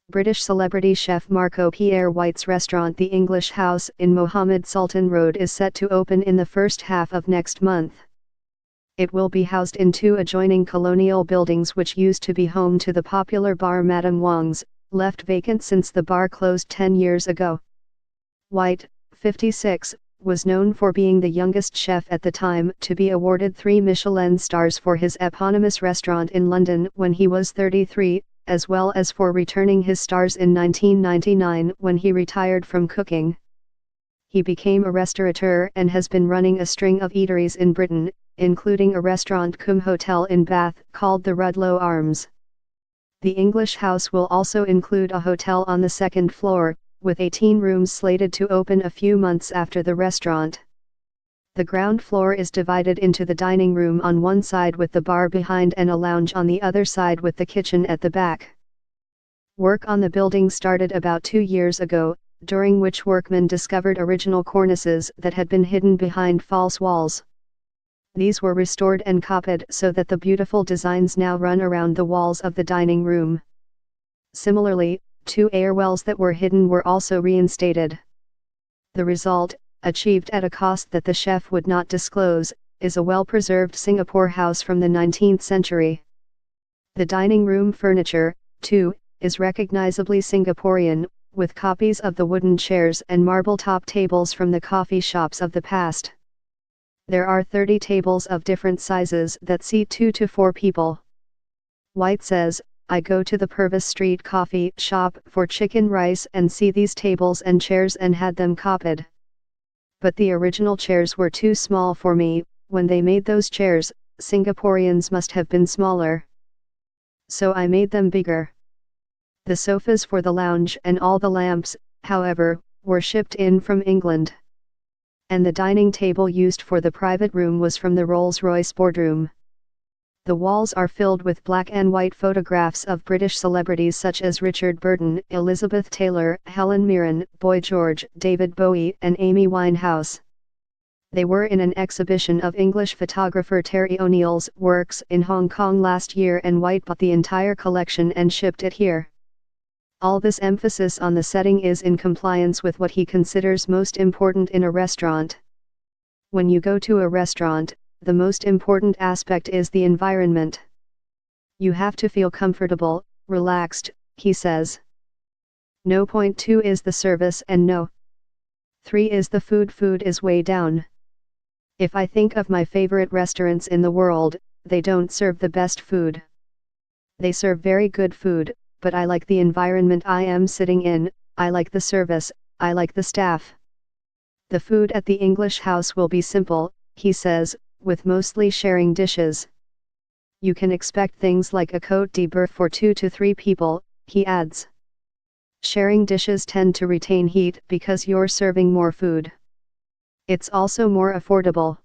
British celebrity chef Marco Pierre White's restaurant The English House in Mohammed Sultan Road is set to open in the first half of next month. It will be housed in two adjoining colonial buildings which used to be home to the popular bar Madame Wong's, left vacant since the bar closed 10 years ago. White, 56, was known for being the youngest chef at the time to be awarded 3 Michelin stars for his eponymous restaurant in London when he was 33, as well as for returning his stars in 1999 when he retired from cooking. He became a restaurateur and has been running a string of eateries in Britain, including a restaurant cum hotel in Bath called the Rudlow Arms. The English House will also include a hotel on the second floor, with 18 rooms slated to open a few months after the restaurant. The ground floor is divided into the dining room on one side with the bar behind and a lounge on the other side with the kitchen at the back. Work on the building started about 2 years ago, during which workmen discovered original cornices that had been hidden behind false walls. These were restored and copied so that the beautiful designs now run around the walls of the dining room. Similarly, 2 air wells that were hidden were also reinstated. The result, achieved at a cost that the chef would not disclose, is a well-preserved Singapore house from the 19th century. The dining room furniture, too, is recognizably Singaporean, with copies of the wooden chairs and marble-top tables from the coffee shops of the past. There are 30 tables of different sizes that seat 2 to 4 people. White says, "I go to the Purvis Street coffee shop for chicken rice and see these tables and chairs and had them copied. But the original chairs were too small for me. When they made those chairs, Singaporeans must have been smaller. So I made them bigger." The sofas for the lounge and all the lamps, however, were shipped in from England. And the dining table used for the private room was from the Rolls-Royce boardroom. The walls are filled with black and white photographs of British celebrities such as Richard Burton, Elizabeth Taylor, Helen Mirren, Boy George, David Bowie, and Amy Winehouse. They were in an exhibition of English photographer Terry O'Neill's works in Hong Kong last year, and White bought the entire collection and shipped it here. All this emphasis on the setting is in compliance with what he considers most important in a restaurant. When you go to a restaurant, the most important aspect is the environment. You have to feel comfortable, relaxed, he says. No. Point 2 is the service and no. 3 is the food. Food is way down. If I think of my favorite restaurants in the world, they don't serve the best food. They serve very good food, but I like the environment I am sitting in, I like the service, I like the staff. The food at the English House will be simple, he says, with mostly sharing dishes. You can expect things like a Côte de Boeuf for 2 to 3 people, he adds. Sharing dishes tend to retain heat because you're serving more food. It's also more affordable.